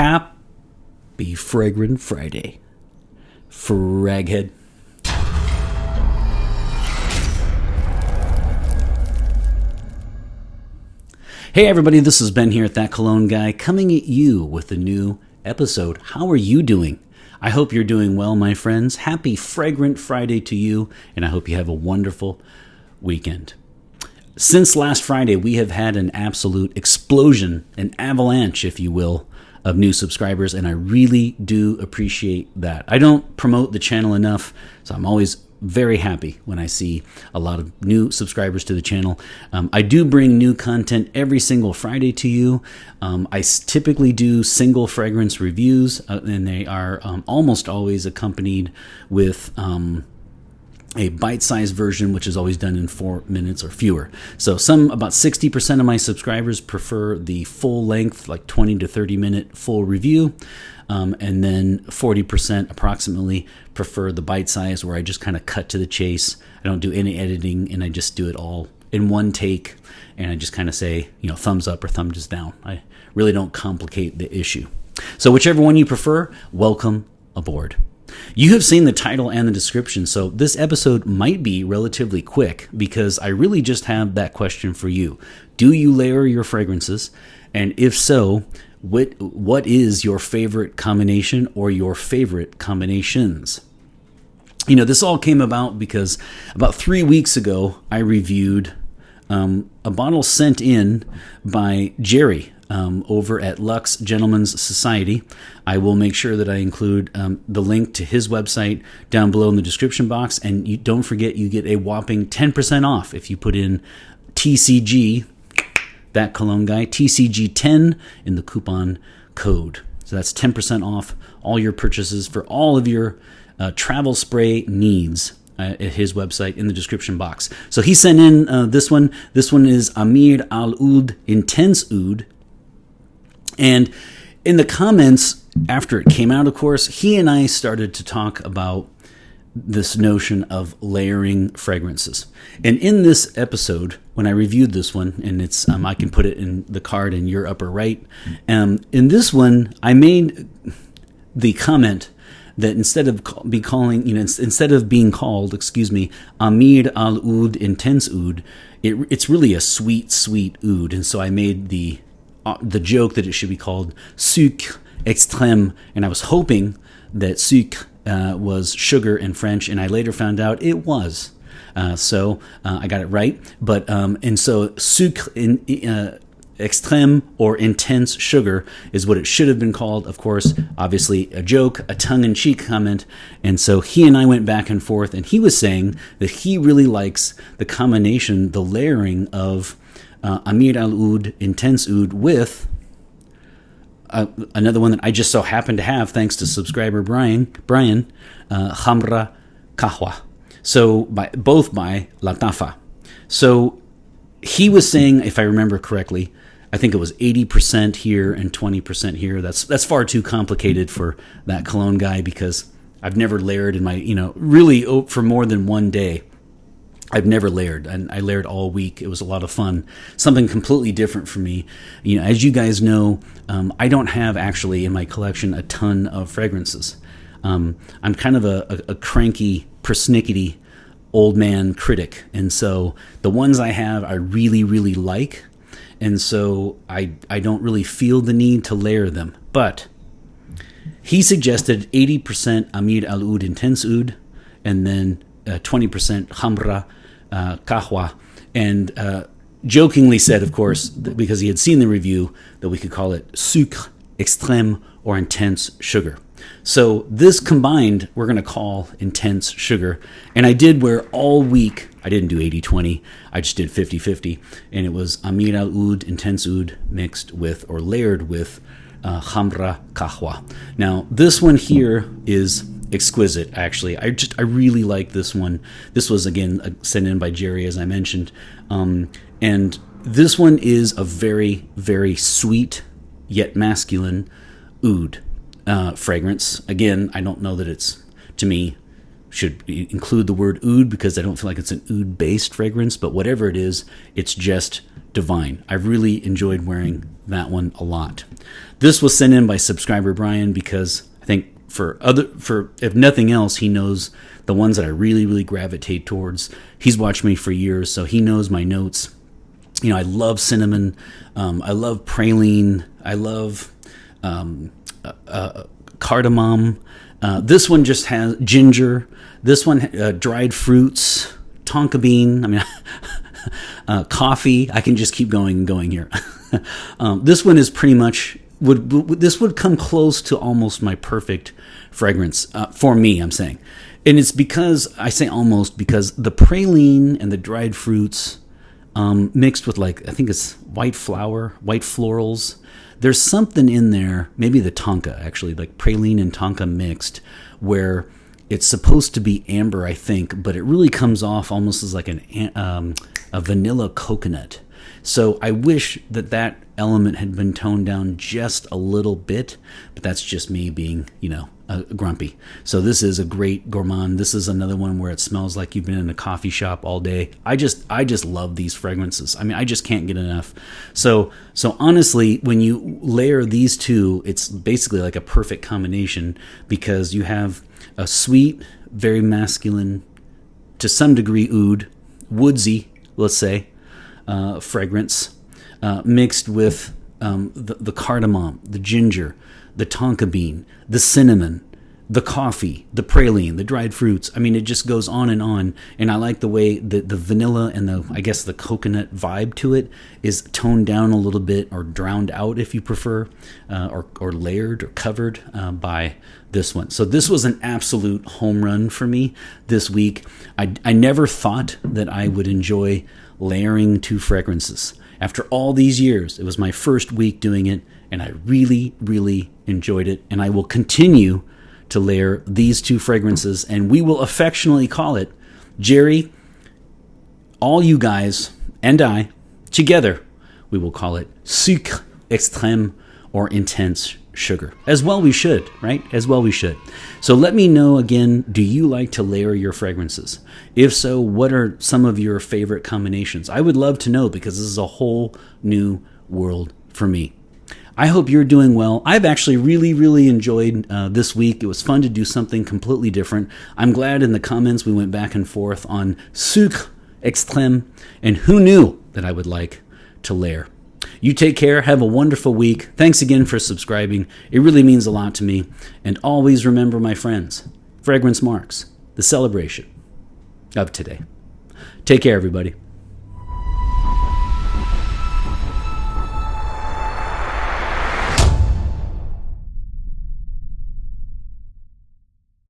Happy Fragrant Friday, Fraghead. Hey everybody, this is Ben here at That Cologne Guy, coming at you with a new episode. How are you doing? I hope you're doing well, my friends. Happy Fragrant Friday to you, and I hope you have a wonderful weekend. Since last Friday, we have had an absolute explosion, an avalanche, if you will, of new subscribers, and I really do appreciate that. I don't promote the channel enough, so I'm always very happy when I see a lot of new subscribers to the channel. I do bring new content every single Friday to you. I typically do single fragrance reviews, and they are almost always accompanied with a bite-sized version, which is always done in 4 minutes or fewer. So about 60% of my subscribers prefer the full length, like 20 to 30 minute full review. And then 40% approximately prefer the bite size, where I just kind of cut to the chase. I don't do any editing, and I just do it all in one take. And I just kind of say, thumbs up or thumbs down. I really don't complicate the issue. So whichever one you prefer, welcome aboard. You have seen the title and the description, so this episode might be relatively quick because I really just have that question for you. Do you layer your fragrances? And if so, what is your favorite combination or your favorite combinations? This all came about because about 3 weeks ago, I reviewed a bottle sent in by Jerry over at Lux Gentlemen's Society. I will make sure that I include the link to his website down below in the description box. And don't forget, you get a whopping 10% off if you put in TCG, That Cologne Guy, TCG10 in the coupon code. So that's 10% off all your purchases for all of your travel spray needs at his website in the description box. So he sent in this one. This one is Amir Al Oud Intense Oud. And in the comments, after it came out, of course, he and I started to talk about this notion of layering fragrances. And in this episode, when I reviewed this one, and it's I can put it in the card in your upper right, in this one, I made the comment that instead of being called, Amir Al Oud Intense Oud, it's really a sweet, sweet oud. And so I made the joke that it should be called Sucre, extrême, and I was hoping that Sucre was sugar in French, and I later found out it was. So I got it right. But and so Sucre extrême or intense sugar is what it should have been called. Of course, obviously a joke, a tongue-in-cheek comment. And so he and I went back and forth, and he was saying that he really likes the combination, the layering of Amir Al Oud Intense Oud with another one that I just so happen to have, thanks to subscriber Brian, Khamra Kahwa. So both by Latafa. So he was saying, if I remember correctly, I think it was 80% here and 20% here. That's far too complicated for That Cologne Guy, because I've never layered in my, really for more than one day. I've never layered, and I layered all week. It was a lot of fun. Something completely different for me. As you guys know, I don't have actually in my collection a ton of fragrances. I'm kind of a cranky, persnickety old man critic, and so the ones I have I really, really like, and so I don't really feel the need to layer them. But he suggested 80% Amir Al Oud Intense Oud, and then 20% Khamra Kahwa, and jokingly said, of course, because he had seen the review, that we could call it Sucre extrême or intense sugar. So this combined, we're going to call intense sugar. And I did where all week, I didn't do 80-20, I just did 50-50. And it was Amir Al Oud Intense Oud mixed with or layered with Khamra Kahwa. Now, this one here is exquisite, actually. I really like this one. This was, again, sent in by Jerry, as I mentioned. And this one is a very, very sweet yet masculine oud fragrance. Again, I don't know that it's, to me, should include the word oud, because I don't feel like it's an oud-based fragrance, but whatever it is, it's just divine. I really enjoyed wearing that one a lot. This was sent in by subscriber Brian because I think for if nothing else, he knows the ones that I really gravitate towards. He's watched me for years, so he knows my notes. You know, I love cinnamon. I love praline. I love cardamom. This one just has ginger. This one, dried fruits, tonka bean. I mean, coffee. I can just keep going and going here. This one is pretty much this would come close to almost my perfect fragrance for me. I'm saying, and it's because I say almost because the praline and the dried fruits mixed with I think it's white flower, white florals. There's something in there, maybe the tonka actually, like praline and tonka mixed, where it's supposed to be amber, I think, but it really comes off almost as like a vanilla coconut. So I wish that element had been toned down just a little bit, but that's just me being, grumpy. So this is a great gourmand. This is another one where it smells like you've been in a coffee shop all day. I just love these fragrances. I mean, I just can't get enough. So honestly, when you layer these two, it's basically like a perfect combination because you have a sweet, very masculine, to some degree woodsy, let's say, fragrance mixed with the cardamom, the ginger, the tonka bean, the cinnamon, the coffee, the praline, the dried fruits. I mean, it just goes on. And I like the way the vanilla and the coconut vibe to it is toned down a little bit or drowned out, if you prefer, or layered or covered by this one. So this was an absolute home run for me this week. I never thought that I would enjoy layering two fragrances. After all these years, it was my first week doing it, and I really enjoyed it. And I will continue to layer these two fragrances, and we will affectionately call it, Jerry, all you guys and I, together, we will call it Sucre, extrême, or intense sugar. As well we should, right? As well we should. So let me know again, do you like to layer your fragrances? If so, what are some of your favorite combinations? I would love to know because this is a whole new world for me. I hope you're doing well. I've actually really enjoyed this week. It was fun to do something completely different. I'm glad in the comments we went back and forth on Sucre, extrême, and who knew that I would like to layer. You take care. Have a wonderful week. Thanks again for subscribing. It really means a lot to me. And always remember, my friends, fragrance marks the celebration of today. Take care, everybody.